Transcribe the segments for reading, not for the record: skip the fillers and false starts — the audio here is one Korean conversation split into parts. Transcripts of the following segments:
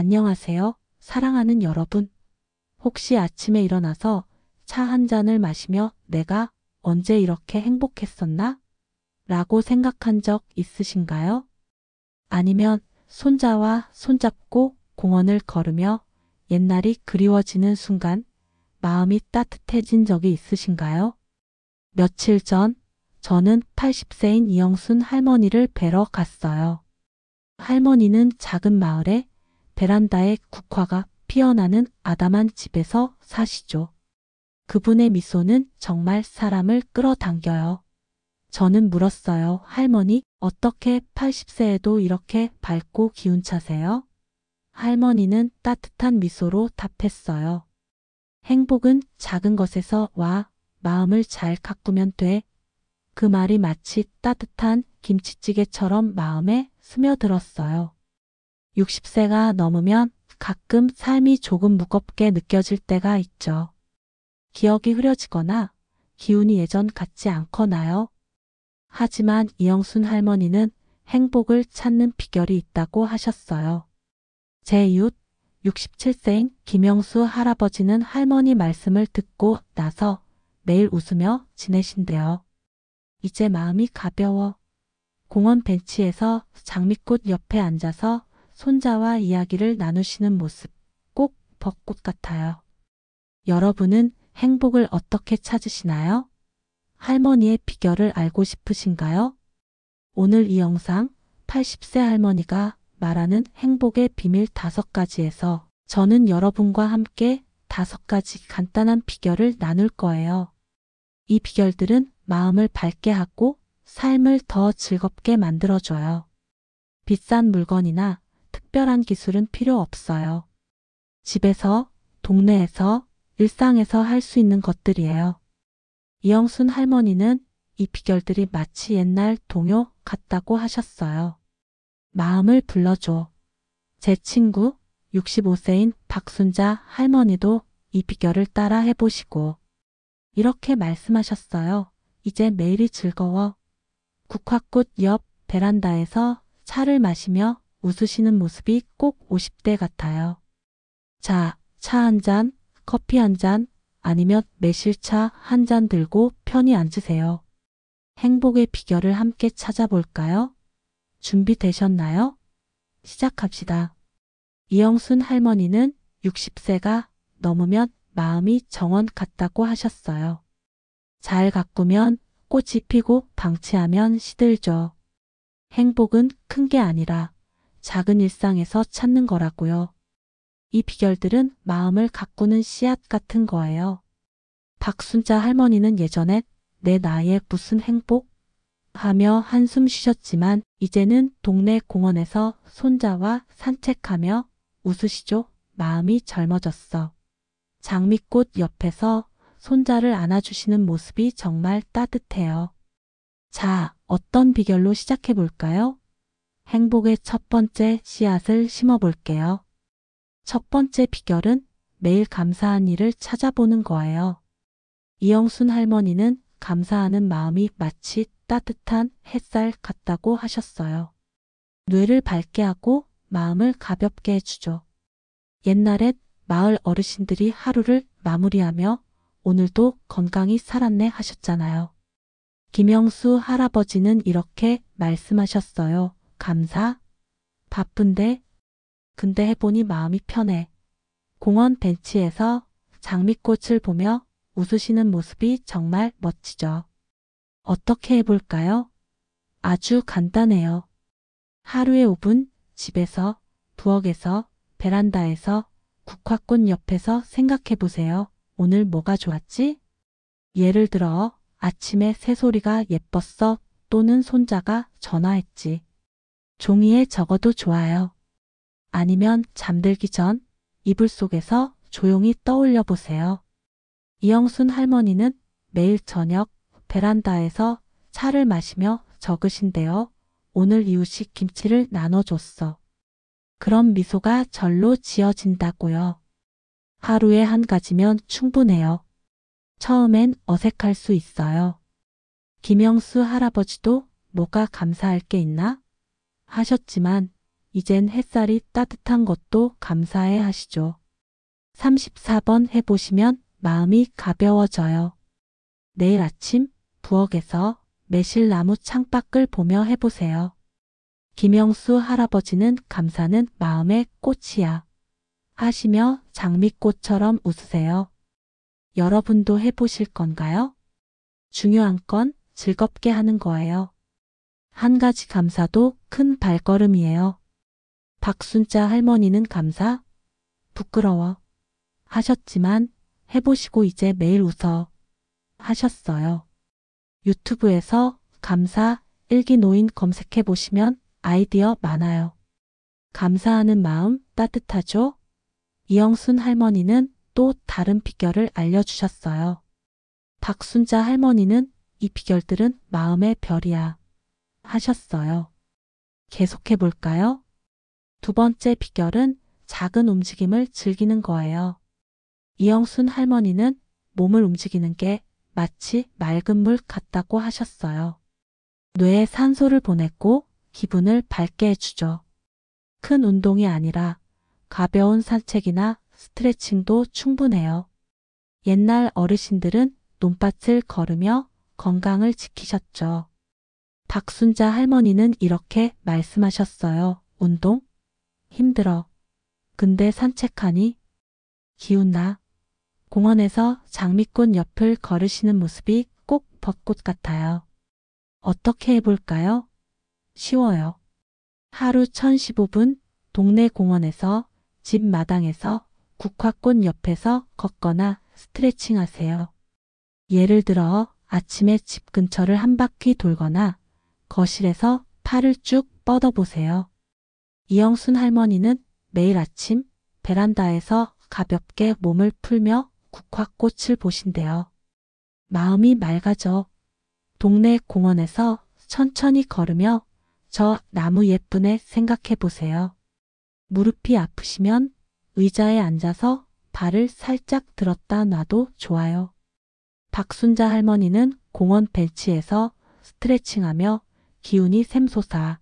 안녕하세요, 사랑하는 여러분. 혹시 아침에 일어나서 차 한 잔을 마시며 내가 언제 이렇게 행복했었나? 라고 생각한 적 있으신가요? 아니면 손자와 손잡고 공원을 걸으며 옛날이 그리워지는 순간 마음이 따뜻해진 적이 있으신가요? 며칠 전 저는 80세인 이영순 할머니를 뵈러 갔어요. 할머니는 작은 마을에 베란다에 국화가 피어나는 아담한 집에서 사시죠. 그분의 미소는 정말 사람을 끌어당겨요. 저는 물었어요. 할머니, 어떻게 80세에도 이렇게 밝고 기운차세요? 할머니는 따뜻한 미소로 답했어요. 행복은 작은 것에서 와, 마음을 잘 가꾸면 돼. 그 말이 마치 따뜻한 김치찌개처럼 마음에 스며들었어요. 60세가 넘으면 가끔 삶이 조금 무겁게 느껴질 때가 있죠. 기억이 흐려지거나 기운이 예전 같지 않거나요. 하지만 이영순 할머니는 행복을 찾는 비결이 있다고 하셨어요. 제 이웃 67세인 김영수 할아버지는 할머니 말씀을 듣고 나서 매일 웃으며 지내신대요. 이제 마음이 가벼워. 공원 벤치에서 장미꽃 옆에 앉아서 손자와 이야기를 나누시는 모습, 꼭 벚꽃 같아요. 여러분은 행복을 어떻게 찾으시나요? 할머니의 비결을 알고 싶으신가요? 오늘 이 영상 80세 할머니가 말하는 행복의 비밀 5가지에서 저는 여러분과 함께 5가지 간단한 비결을 나눌 거예요. 이 비결들은 마음을 밝게 하고 삶을 더 즐겁게 만들어줘요. 비싼 물건이나 특별한 기술은 필요 없어요. 집에서, 동네에서, 일상에서 할 수 있는 것들이에요. 이영순 할머니는 이 비결들이 마치 옛날 동요 같다고 하셨어요. 마음을 불러줘. 제 친구 65세인 박순자 할머니도 이 비결을 따라 해보시고 이렇게 말씀하셨어요. 이제 매일이 즐거워. 국화꽃 옆 베란다에서 차를 마시며 웃으시는 모습이 꼭 50대 같아요. 자, 차 한 잔, 커피 한 잔, 아니면 매실차 한 잔 들고 편히 앉으세요. 행복의 비결을 함께 찾아볼까요? 준비되셨나요? 시작합시다. 이영순 할머니는 60세가 넘으면 마음이 정원 같다고 하셨어요. 잘 가꾸면 꽃이 피고 방치하면 시들죠. 행복은 큰 게 아니라 작은 일상에서 찾는 거라고요. 이 비결들은 마음을 가꾸는 씨앗 같은 거예요. 박순자 할머니는 예전엔 내 나이에 무슨 행복? 하며 한숨 쉬셨지만 이제는 동네 공원에서 손자와 산책하며 웃으시죠? 마음이 젊어졌어. 장미꽃 옆에서 손자를 안아주시는 모습이 정말 따뜻해요. 자, 어떤 비결로 시작해 볼까요? 행복의 첫 번째 씨앗을 심어볼게요. 첫 번째 비결은 매일 감사한 일을 찾아보는 거예요. 이영순 할머니는 감사하는 마음이 마치 따뜻한 햇살 같다고 하셨어요. 뇌를 밝게 하고 마음을 가볍게 해주죠. 옛날엔 마을 어르신들이 하루를 마무리하며 오늘도 건강히 살았네 하셨잖아요. 김영수 할아버지는 이렇게 말씀하셨어요. 감사. 바쁜데 근데 해보니 마음이 편해. 공원 벤치에서 장미꽃을 보며 웃으시는 모습이 정말 멋지죠. 어떻게 해볼까요? 아주 간단해요. 하루에 5분 집에서, 부엌에서, 베란다에서, 국화꽃 옆에서 생각해 보세요. 오늘 뭐가 좋았지? 예를 들어 아침에 새소리가 예뻤어 또는 손자가 전화했지. 종이에 적어도 좋아요. 아니면 잠들기 전 이불 속에서 조용히 떠올려 보세요. 이영순 할머니는 매일 저녁 베란다에서 차를 마시며 적으신대요. 오늘 이웃이 김치를 나눠줬어. 그럼 미소가 절로 지어진다고요. 하루에 한 가지면 충분해요. 처음엔 어색할 수 있어요. 김영수 할아버지도 뭐가 감사할 게 있나? 하셨지만 이젠 햇살이 따뜻한 것도 감사해 하시죠. 34번 해보시면 마음이 가벼워져요. 내일 아침 부엌에서 매실나무 창밖을 보며 해보세요. 김영수 할아버지는 감사는 마음의 꽃이야 하시며 장미꽃처럼 웃으세요. 여러분도 해보실 건가요? 중요한 건 즐겁게 하는 거예요. 한 가지 감사도 큰 발걸음이에요. 박순자 할머니는 감사, 부끄러워 하셨지만 해보시고 이제 매일 웃어 하셨어요. 유튜브에서 감사 일기 노인 검색해 보시면 아이디어 많아요. 감사하는 마음 따뜻하죠? 이영순 할머니는 또 다른 비결을 알려주셨어요. 박순자 할머니는 이 비결들은 마음의 별이야 하셨어요. 계속해 볼까요? 두 번째 비결은 작은 움직임을 즐기는 거예요. 이영순 할머니는 몸을 움직이는 게 마치 맑은 물 같다고 하셨어요. 뇌에 산소를 보냈고 기분을 밝게 해주죠. 큰 운동이 아니라 가벼운 산책이나 스트레칭도 충분해요. 옛날 어르신들은 논밭을 걸으며 건강을 지키셨죠. 박순자 할머니는 이렇게 말씀하셨어요. 운동? 힘들어. 근데 산책하니? 기운나. 공원에서 장미꽃 옆을 걸으시는 모습이 꼭 벚꽃 같아요. 어떻게 해볼까요? 쉬워요. 하루 1015분 동네 공원에서 집 마당에서 국화꽃 옆에서 걷거나 스트레칭 하세요. 예를 들어 아침에 집 근처를 한 바퀴 돌거나 거실에서 팔을 쭉 뻗어보세요. 이영순 할머니는 매일 아침 베란다에서 가볍게 몸을 풀며 국화꽃을 보신대요. 마음이 맑아져. 동네 공원에서 천천히 걸으며 저 나무 예쁜 애 생각해 보세요. 무릎이 아프시면 의자에 앉아서 발을 살짝 들었다 놔도 좋아요. 박순자 할머니는 공원 벤치에서 스트레칭하며 기운이 샘솟아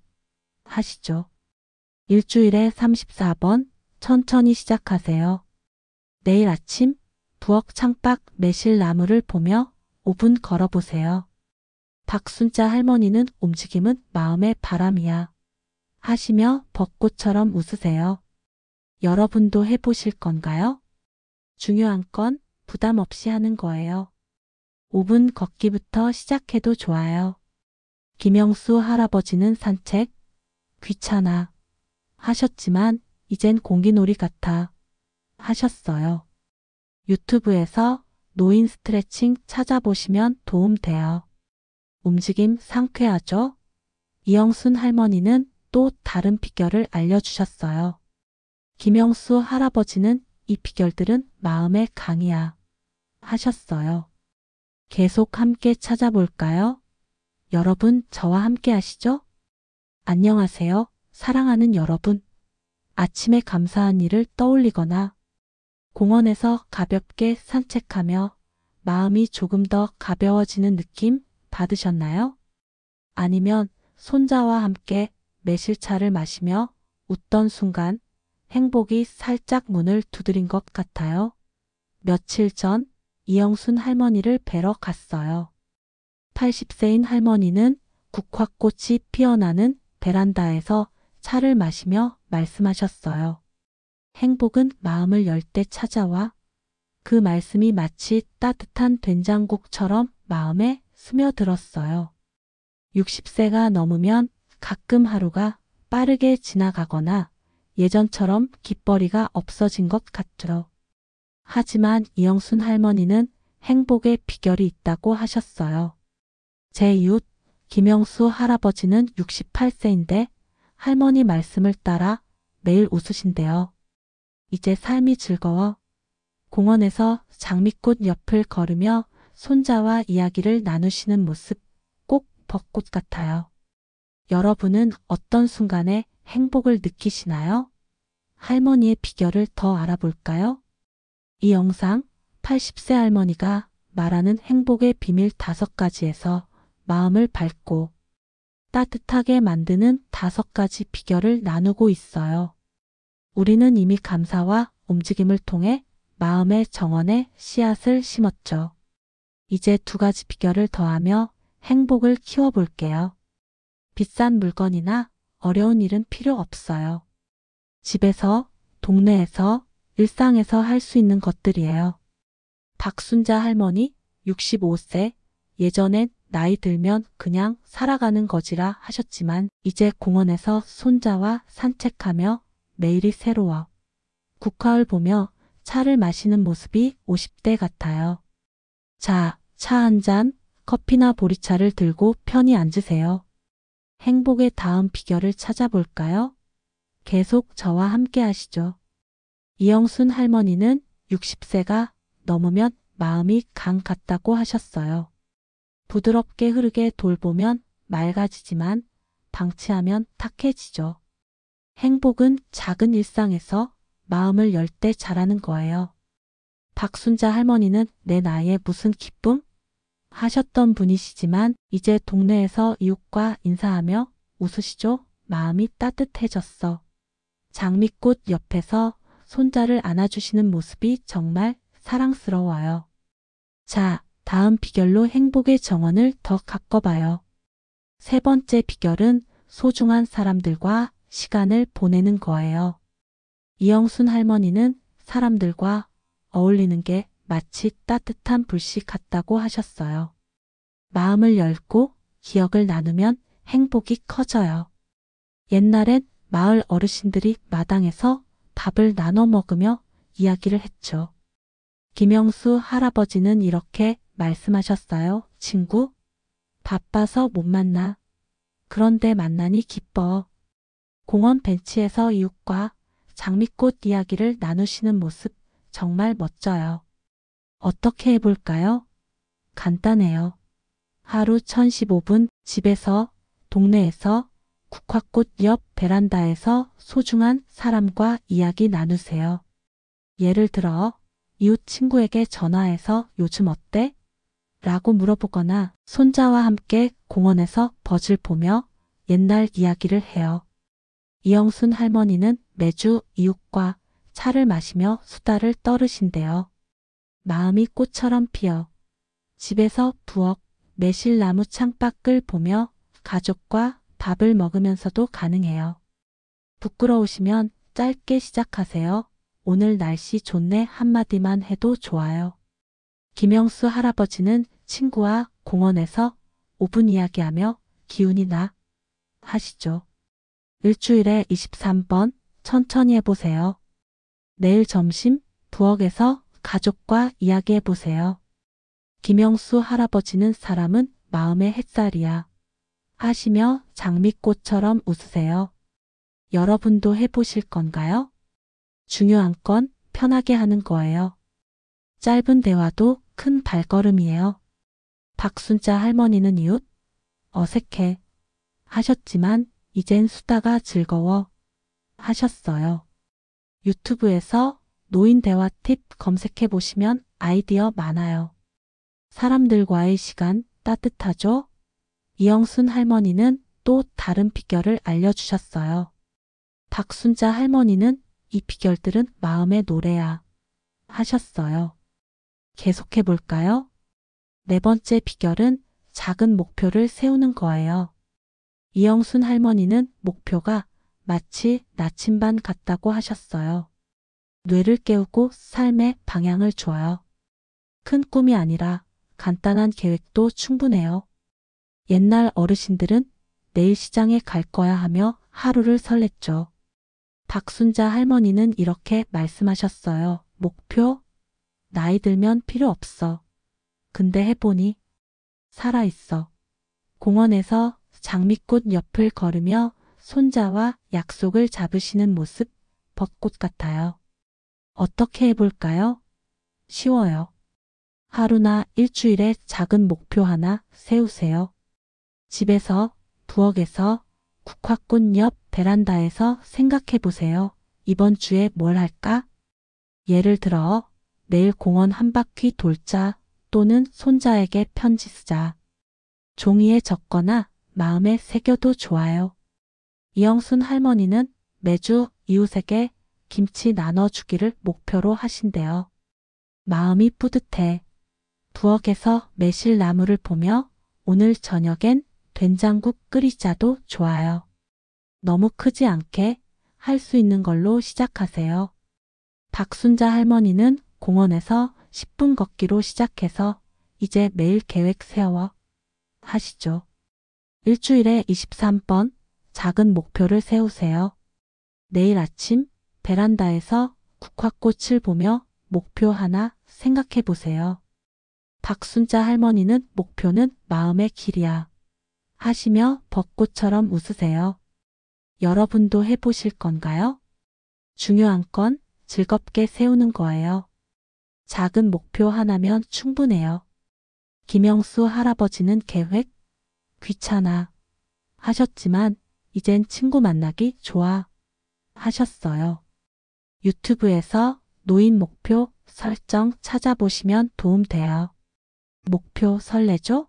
하시죠. 일주일에 34번 천천히 시작하세요. 내일 아침 부엌 창밖 매실나무를 보며 5분 걸어보세요. 박순자 할머니는 움직임은 마음의 바람이야 하시며 벚꽃처럼 웃으세요. 여러분도 해보실 건가요? 중요한 건 부담 없이 하는 거예요. 5분 걷기부터 시작해도 좋아요. 김영수 할아버지는 산책 귀찮아 하셨지만 이젠 공기놀이 같아 하셨어요. 유튜브에서 노인 스트레칭 찾아보시면 도움돼요. 움직임 상쾌하죠? 이영순 할머니는 또 다른 비결을 알려주셨어요. 김영수 할아버지는 이 비결들은 마음의 강이야 하셨어요. 계속 함께 찾아볼까요? 여러분 저와 함께 하시죠? 안녕하세요. 사랑하는 여러분. 아침에 감사한 일을 떠올리거나 공원에서 가볍게 산책하며 마음이 조금 더 가벼워지는 느낌 받으셨나요? 아니면 손자와 함께 매실차를 마시며 웃던 순간 행복이 살짝 문을 두드린 것 같아요. 며칠 전 이영순 할머니를 뵈러 갔어요. 80세인 할머니는 국화꽃이 피어나는 베란다에서 차를 마시며 말씀하셨어요. 행복은 마음을 열 때 찾아와. 그 말씀이 마치 따뜻한 된장국처럼 마음에 스며들었어요. 60세가 넘으면 가끔 하루가 빠르게 지나가거나 예전처럼 깃벌이가 없어진 것 같죠. 하지만 이영순 할머니는 행복의 비결이 있다고 하셨어요. 제 이웃 김영수 할아버지는 68세인데 할머니 말씀을 따라 매일 웃으신대요. 이제 삶이 즐거워. 공원에서 장미꽃 옆을 걸으며 손자와 이야기를 나누시는 모습 꼭 벚꽃 같아요. 여러분은 어떤 순간에 행복을 느끼시나요? 할머니의 비결을 더 알아볼까요? 이 영상 80세 할머니가 말하는 행복의 비밀 5가지에서 마음을 밝고 따뜻하게 만드는 5가지 비결을 나누고 있어요. 우리는 이미 감사와 움직임을 통해 마음의 정원에 씨앗을 심었죠. 이제 2가지 비결을 더하며 행복을 키워볼게요. 비싼 물건이나 어려운 일은 필요 없어요. 집에서, 동네에서, 일상에서 할 수 있는 것들이에요. 박순자 할머니 65세, 예전엔 나이 들면 그냥 살아가는 거지라 하셨지만 이제 공원에서 손자와 산책하며 매일이 새로워. 국화를 보며 차를 마시는 모습이 50대 같아요. 자, 차 한 잔, 커피나 보리차를 들고 편히 앉으세요. 행복의 다음 비결을 찾아볼까요? 계속 저와 함께 하시죠. 이영순 할머니는 60세가 넘으면 마음이 강 같다고 하셨어요. 부드럽게 흐르게 돌보면 맑아지지만 방치하면 탁해지죠. 행복은 작은 일상에서 마음을 열 때 자라는 거예요. 박순자 할머니는 내 나이에 무슨 기쁨? 하셨던 분이시지만 이제 동네에서 이웃과 인사하며 웃으시죠? 마음이 따뜻해졌어. 장미꽃 옆에서 손자를 안아주시는 모습이 정말 사랑스러워요. 자, 다음 비결로 행복의 정원을 더 가꿔봐요. 3번째 비결은 소중한 사람들과 시간을 보내는 거예요. 이영순 할머니는 사람들과 어울리는 게 마치 따뜻한 불씨 같다고 하셨어요. 마음을 열고 기억을 나누면 행복이 커져요. 옛날엔 마을 어르신들이 마당에서 밥을 나눠 먹으며 이야기를 했죠. 김영수 할아버지는 이렇게 말씀하셨어요. 친구, 바빠서 못 만나. 그런데 만나니 기뻐. 공원 벤치에서 이웃과 장미꽃 이야기를 나누시는 모습 정말 멋져요. 어떻게 해볼까요? 간단해요. 하루 1015분 집에서, 동네에서, 국화꽃 옆 베란다에서 소중한 사람과 이야기 나누세요. 예를 들어 이웃 친구에게 전화해서 요즘 어때? 라고 물어보거나 손자와 함께 공원에서 벗을 보며 옛날 이야기를 해요. 이영순 할머니는 매주 이웃과 차를 마시며 수다를 떨으신대요. 마음이 꽃처럼 피어 집에서 부엌, 매실나무 창밖을 보며 가족과 밥을 먹으면서도 가능해요. 부끄러우시면 짧게 시작하세요. 오늘 날씨 좋네 한마디만 해도 좋아요. 김영수 할아버지는 친구와 공원에서 5분 이야기하며 기운이 나 하시죠. 일주일에 23번 천천히 해보세요. 내일 점심 부엌에서 가족과 이야기해보세요. 김영수 할아버지는 사람은 마음의 햇살이야 하시며 장미꽃처럼 웃으세요. 여러분도 해보실 건가요? 중요한 건 편하게 하는 거예요. 짧은 대화도 큰 발걸음이에요. 박순자 할머니는 이웃 어색해 하셨지만 이젠 수다가 즐거워 하셨어요. 유튜브에서 노인 대화 팁 검색해 보시면 아이디어 많아요. 사람들과의 시간 따뜻하죠? 이영순 할머니는 또 다른 비결을 알려주셨어요. 박순자 할머니는 이 비결들은 마음의 노래야 하셨어요. 계속해 볼까요? 4번째 비결은 작은 목표를 세우는 거예요. 이영순 할머니는 목표가 마치 나침반 같다고 하셨어요. 뇌를 깨우고 삶의 방향을 줘요. 큰 꿈이 아니라 간단한 계획도 충분해요. 옛날 어르신들은 내일 시장에 갈 거야 하며 하루를 설렜죠. 박순자 할머니는 이렇게 말씀하셨어요. 목표? 나이 들면 필요 없어. 근데 해보니 살아있어. 공원에서 장미꽃 옆을 걸으며 손자와 약속을 잡으시는 모습 벚꽃 같아요. 어떻게 해볼까요? 쉬워요. 하루나 일주일에 작은 목표 하나 세우세요. 집에서, 부엌에서, 국화꽃 옆 베란다에서 생각해 보세요. 이번 주에 뭘 할까? 예를 들어 내일 공원 한 바퀴 돌자 또는 손자에게 편지 쓰자. 종이에 적거나 마음에 새겨도 좋아요. 이영순 할머니는 매주 이웃에게 김치 나눠주기를 목표로 하신대요. 마음이 뿌듯해. 부엌에서 매실 나무를 보며 오늘 저녁엔 된장국 끓이자도 좋아요. 너무 크지 않게 할 수 있는 걸로 시작하세요. 박순자 할머니는 공원에서 10분 걷기로 시작해서 이제 매일 계획 세워 하시죠. 일주일에 23번 작은 목표를 세우세요. 내일 아침 베란다에서 국화꽃을 보며 목표 하나 생각해 보세요. 박순자 할머니는 목표는 마음의 길이야 하시며 벚꽃처럼 웃으세요. 여러분도 해보실 건가요? 중요한 건 즐겁게 세우는 거예요. 작은 목표 하나면 충분해요. 김영수 할아버지는 계획 귀찮아 하셨지만 이젠 친구 만나기 좋아 하셨어요. 유튜브에서 노인 목표 설정 찾아보시면 도움 돼요. 목표 설레죠?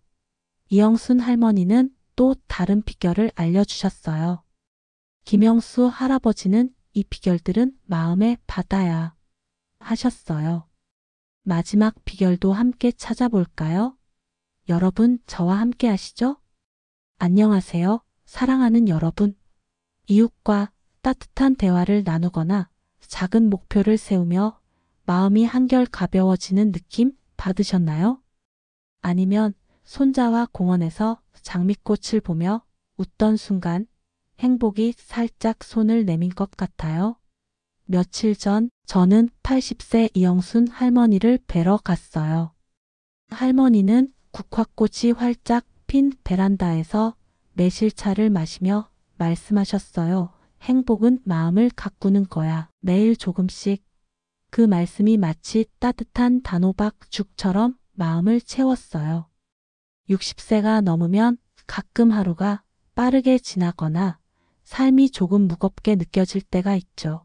이영순 할머니는 또 다른 비결을 알려주셨어요. 김영수 할아버지는 이 비결들은 마음에 받아야 하셨어요. 마지막 비결도 함께 찾아볼까요? 여러분 저와 함께 하시죠? 안녕하세요. 사랑하는 여러분. 이웃과 따뜻한 대화를 나누거나 작은 목표를 세우며 마음이 한결 가벼워지는 느낌 받으셨나요? 아니면 손자와 공원에서 장미꽃을 보며 웃던 순간 행복이 살짝 손을 내민 것 같아요. 며칠 전 저는 80세 이영순 할머니를 뵈러 갔어요. 할머니는 국화꽃이 활짝 핀 베란다에서 매실차를 마시며 말씀하셨어요. 행복은 마음을 가꾸는 거야. 매일 조금씩. 그 말씀이 마치 따뜻한 단호박 죽처럼 마음을 채웠어요. 60세가 넘으면 가끔 하루가 빠르게 지나거나 삶이 조금 무겁게 느껴질 때가 있죠.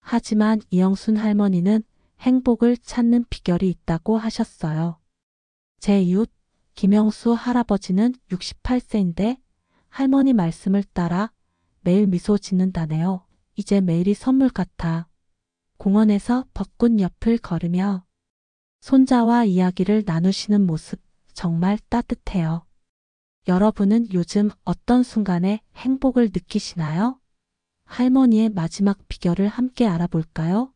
하지만 이영순 할머니는 행복을 찾는 비결이 있다고 하셨어요. 제 이웃 김영수 할아버지는 68세인데 할머니 말씀을 따라 매일 미소 짓는다네요. 이제 매일이 선물 같아. 공원에서 벚꽃 옆을 걸으며 손자와 이야기를 나누시는 모습 정말 따뜻해요. 여러분은 요즘 어떤 순간에 행복을 느끼시나요? 할머니의 마지막 비결을 함께 알아볼까요?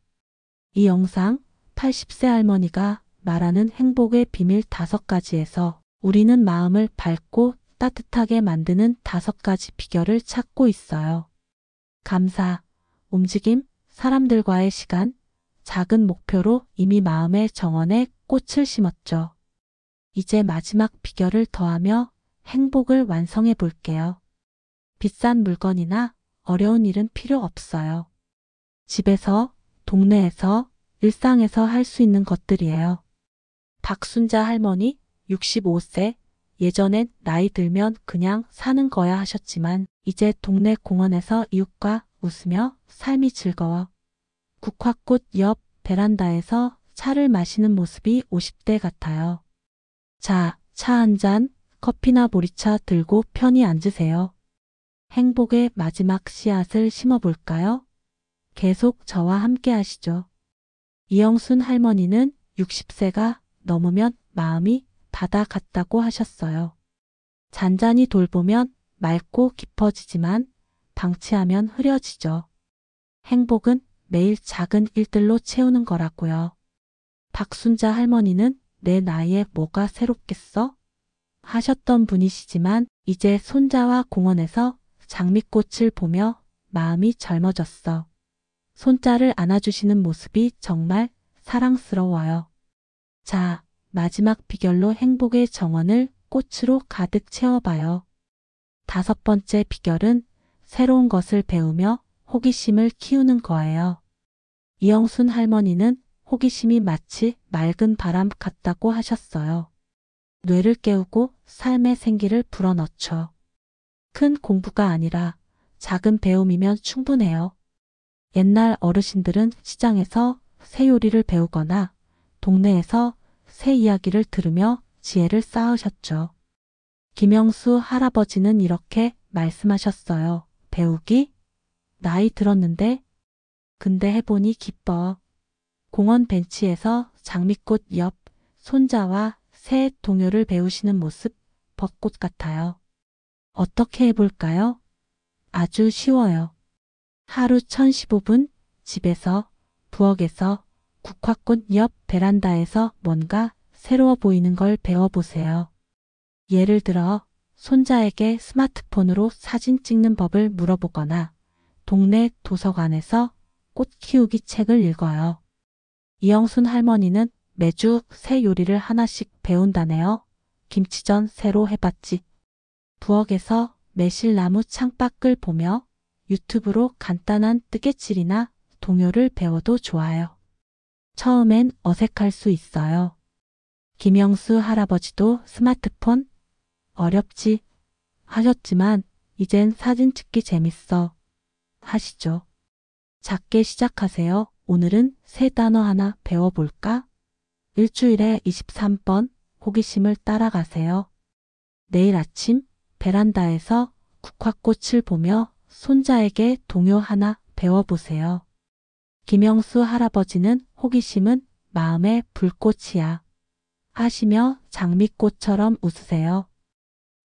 이 영상 80세 할머니가 말하는 행복의 비밀 5가지에서 우리는 마음을 밝고 따뜻하게 만드는 5가지 비결을 찾고 있어요. 감사, 움직임, 사람들과의 시간, 작은 목표로 이미 마음의 정원에 꽃을 심었죠. 이제 마지막 비결을 더하며 행복을 완성해 볼게요. 비싼 물건이나 어려운 일은 필요 없어요. 집에서, 동네에서, 일상에서 할 수 있는 것들이에요. 박순자 할머니 65세, 예전엔 나이 들면 그냥 사는 거야 하셨지만 이제 동네 공원에서 이웃과 웃으며 삶이 즐거워. 국화꽃 옆 베란다에서 차를 마시는 모습이 50대 같아요. 자, 차 한 잔, 커피나 보리차 들고 편히 앉으세요. 행복의 마지막 씨앗을 심어볼까요? 계속 저와 함께 하시죠. 이영순 할머니는 60세가 넘으면 마음이 바다 같다고 하셨어요. 잔잔히 돌보면 맑고 깊어지지만 방치하면 흐려지죠. 행복은 매일 작은 일들로 채우는 거라고요. 박순자 할머니는 내 나이에 뭐가 새롭겠어? 하셨던 분이시지만 이제 손자와 공원에서 장미꽃을 보며 마음이 젊어졌어. 손자를 안아주시는 모습이 정말 사랑스러워요. 자, 마지막 비결로 행복의 정원을 꽃으로 가득 채워봐요. 5번째 비결은 새로운 것을 배우며 호기심을 키우는 거예요. 이영순 할머니는 호기심이 마치 맑은 바람 같다고 하셨어요. 뇌를 깨우고 삶의 생기를 불어넣죠. 큰 공부가 아니라 작은 배움이면 충분해요. 옛날 어르신들은 시장에서 새 요리를 배우거나 동네에서 새 이야기를 들으며 지혜를 쌓으셨죠. 김영수 할아버지는 이렇게 말씀하셨어요. 배우기? 나이 들었는데? 근데 해보니 기뻐. 공원 벤치에서 장미꽃 옆 손자와 새 동요를 배우시는 모습 벚꽃 같아요. 어떻게 해볼까요? 아주 쉬워요. 하루 1015분 집에서, 부엌에서, 국화꽃 옆 베란다에서 뭔가 새로워 보이는 걸 배워보세요. 예를 들어 손자에게 스마트폰으로 사진 찍는 법을 물어보거나 동네 도서관에서 꽃 키우기 책을 읽어요. 이영순 할머니는 매주 새 요리를 하나씩 배운다네요. 김치전 새로 해봤지. 부엌에서 매실나무 창밖을 보며 유튜브로 간단한 뜨개질이나 동요를 배워도 좋아요. 처음엔 어색할 수 있어요. 김영수 할아버지도 스마트폰 어렵지 하셨지만 이젠 사진 찍기 재밌어 하시죠. 작게 시작하세요. 오늘은 새 단어 하나 배워볼까? 일주일에 23번 호기심을 따라가세요. 내일 아침 베란다에서 국화꽃을 보며 손자에게 동요 하나 배워보세요. 김영수 할아버지는 호기심은 마음의 불꽃이야 하시며 장미꽃처럼 웃으세요.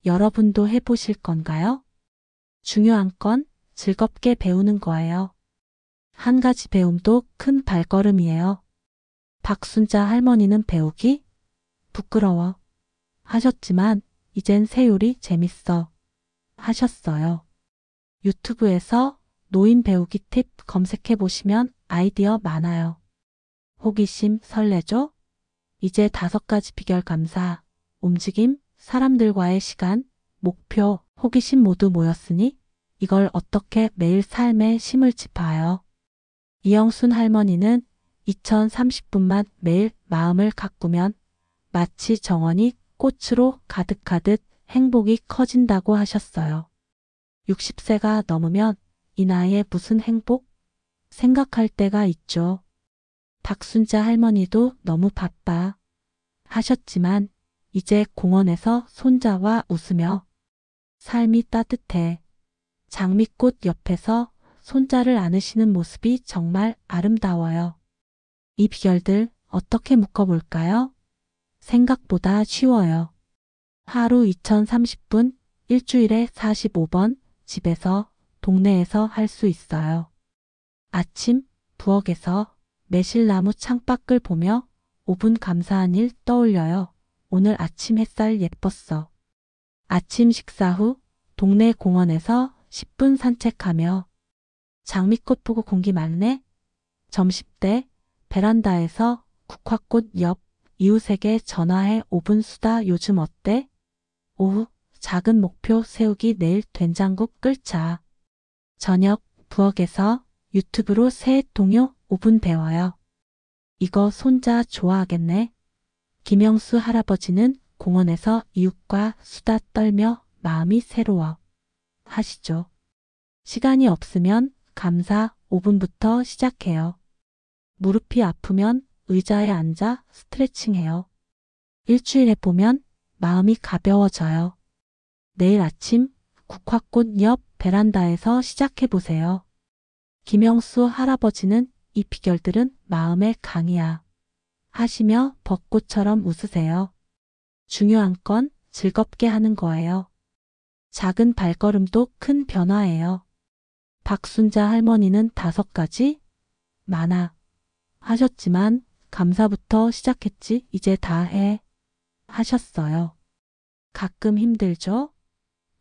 여러분도 해보실 건가요? 중요한 건 즐겁게 배우는 거예요. 한 가지 배움도 큰 발걸음이에요. 박순자 할머니는 배우기 부끄러워 하셨지만 이젠 새 요리 재밌어 하셨어요. 유튜브에서 노인 배우기 팁 검색해 보시면 아이디어 많아요. 호기심 설레죠? 이제 5가지 비결 감사, 움직임, 사람들과의 시간, 목표, 호기심 모두 모였으니 이걸 어떻게 매일 삶에 심을지 봐요. 이영순 할머니는 2030분만 매일 마음을 가꾸면 마치 정원이 꽃으로 가득하듯 행복이 커진다고 하셨어요. 60세가 넘으면 이 나이에 무슨 행복? 생각할 때가 있죠. 박순자 할머니도 너무 바빠 하셨지만 이제 공원에서 손자와 웃으며 삶이 따뜻해. 장미꽃 옆에서 손자를 안으시는 모습이 정말 아름다워요. 이 비결들 어떻게 묶어볼까요? 생각보다 쉬워요. 하루 2030분, 일주일에 45번 집에서, 동네에서 할 수 있어요. 아침 부엌에서 매실나무 창밖을 보며 5분 감사한 일 떠올려요. 오늘 아침 햇살 예뻤어. 아침 식사 후 동네 공원에서 10분 산책하며 장미꽃 보고 공기 맑네. 점심때 베란다에서 국화꽃 옆 이웃에게 전화해 5분 수다 요즘 어때? 오후 작은 목표 세우기 내일 된장국 끓자. 저녁 부엌에서 유튜브로 새 동요 5분 배워요. 이거 손자 좋아하겠네. 김영수 할아버지는 공원에서 이웃과 수다 떨며 마음이 새로워 하시죠. 시간이 없으면 감사 5분부터 시작해요. 무릎이 아프면 의자에 앉아 스트레칭해요. 일주일 해보면 마음이 가벼워져요. 내일 아침 국화꽃 옆 베란다에서 시작해보세요. 김영수 할아버지는 이 비결들은 마음의 강이야 하시며 벚꽃처럼 웃으세요. 중요한 건 즐겁게 하는 거예요. 작은 발걸음도 큰 변화예요. 박순자 할머니는 5가지 많아 하셨지만 감사부터 시작했지 이제 다 해 하셨어요. 가끔 힘들죠?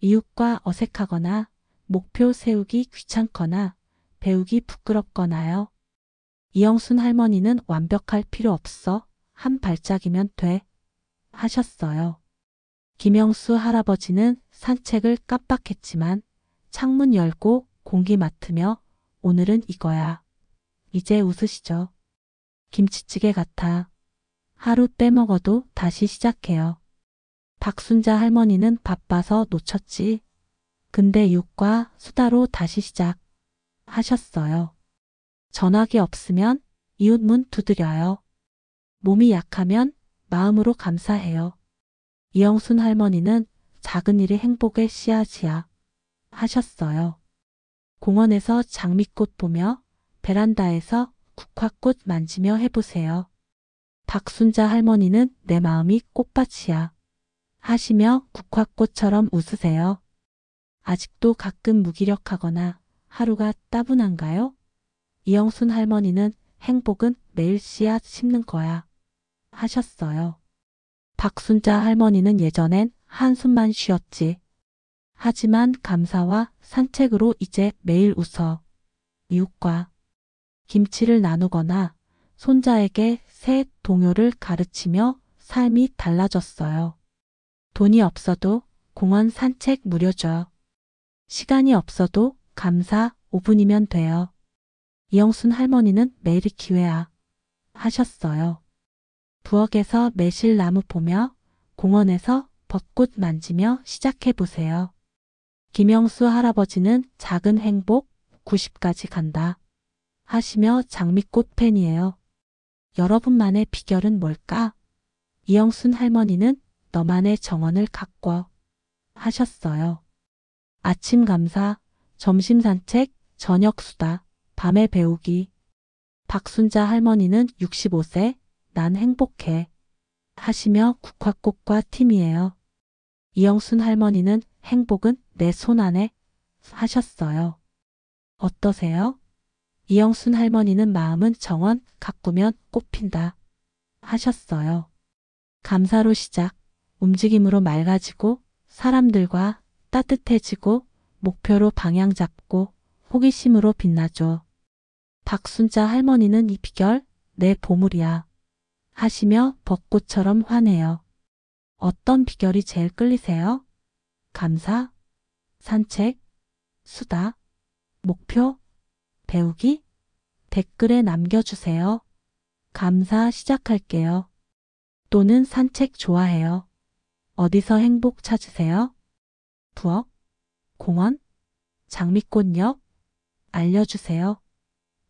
이웃과 어색하거나 목표 세우기 귀찮거나 배우기 부끄럽거나요. 이영순 할머니는 완벽할 필요 없어. 한 발짝이면 돼 하셨어요. 김영수 할아버지는 산책을 깜빡했지만 창문 열고 공기 맡으며 오늘은 이거야. 이제 웃으시죠. 김치찌개 같아. 하루 빼먹어도 다시 시작해요. 박순자 할머니는 바빠서 놓쳤지. 근데 이웃과 수다로 다시 시작 하셨어요. 전화기 없으면 이웃 문 두드려요. 몸이 약하면 마음으로 감사해요. 이영순 할머니는 작은 일이 행복의 씨앗이야. 하셨어요. 공원에서 장미꽃 보며 베란다에서 국화꽃 만지며 해보세요. 박순자 할머니는 내 마음이 꽃밭이야. 하시며 국화꽃처럼 웃으세요. 아직도 가끔 무기력하거나 하루가 따분한가요? 이영순 할머니는 행복은 매일 씨앗 심는 거야. 하셨어요. 박순자 할머니는 예전엔 한숨만 쉬었지. 하지만 감사와 산책으로 이제 매일 웃어. 이웃과 김치를 나누거나 손자에게 새 동요를 가르치며 삶이 달라졌어요. 돈이 없어도 공원 산책 무료죠. 시간이 없어도 감사 5분이면 돼요. 이영순 할머니는 매일이 기회야. 하셨어요. 부엌에서 매실나무 보며 공원에서 벚꽃 만지며 시작해보세요. 김영수 할아버지는 작은 행복 90까지 간다. 하시며 장미꽃 팬이에요. 여러분만의 비결은 뭘까? 이영순 할머니는 너만의 정원을 가꿔. 하셨어요. 아침 감사, 점심 산책, 저녁 수다, 밤에 배우기. 박순자 할머니는 65세, 난 행복해. 하시며 국화꽃과 팀이에요. 이영순 할머니는 행복은 내 손 안에. 하셨어요. 어떠세요? 이영순 할머니는 마음은 정원 가꾸면 꽃핀다. 하셨어요. 감사로 시작, 움직임으로 맑아지고 사람들과 따뜻해지고 목표로 방향 잡고 호기심으로 빛나죠. 박순자 할머니는 이 비결 내 보물이야. 하시며 벚꽃처럼 환해요. 어떤 비결이 제일 끌리세요? 감사, 산책, 수다, 목표, 배우기? 댓글에 남겨주세요. 감사 시작할게요. 또는 산책 좋아해요. 어디서 행복 찾으세요? 부엌? 공원? 장미꽃역? 알려주세요.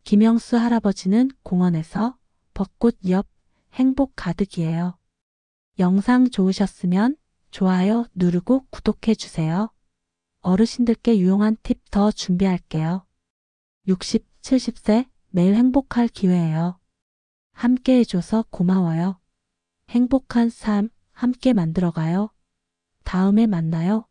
김영수 할아버지는 공원에서 벚꽃 옆 행복 가득이에요. 영상 좋으셨으면 좋아요 누르고 구독해주세요. 어르신들께 유용한 팁 더 준비할게요. 60, 70세 매일 행복할 기회예요. 함께 해줘서 고마워요. 행복한 삶 함께 만들어가요. 다음에 만나요.